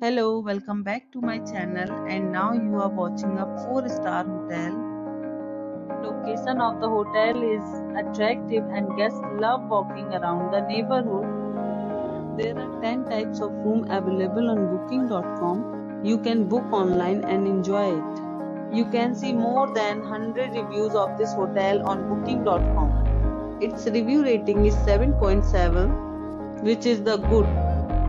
Hello, welcome back to my channel, and now you are watching a 4-star hotel. Location of the hotel is attractive and guests love walking around the neighborhood. There are 10 types of room available on booking.com. You can book online and enjoy it. You can see more than 100 reviews of this hotel on booking.com. Its review rating is 7.7, which is the good.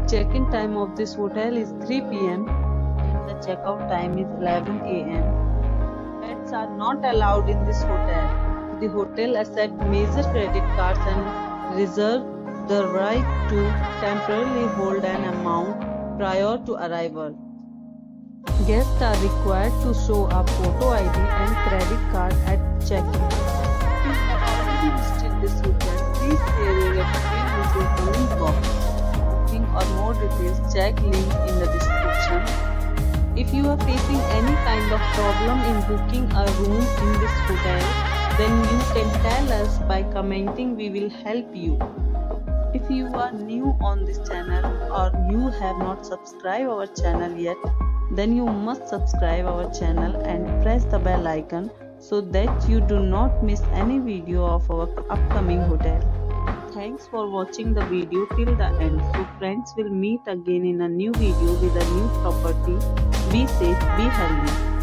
Check-in time of this hotel is 3 p.m. and the check-out time is 11 a.m. Pets are not allowed in this hotel. The hotel accepts major credit cards and reserves the right to temporarily hold an amount prior to arrival. Guests are required to show a photo ID and credit card at check-in. If you have already visited this hotel, please share your experience in the comment box. Or more details, check link in the description. If you are facing any kind of problem in booking a room in this hotel, then you can tell us by commenting. We will help you. If you are new on this channel or you have not subscribed our channel yet, then you must subscribe our channel and press the bell icon so that you do not miss any video of our upcoming hotel. Thanks for watching the video till the end. So friends, will meet again in a new video with a new property. Be safe, be healthy.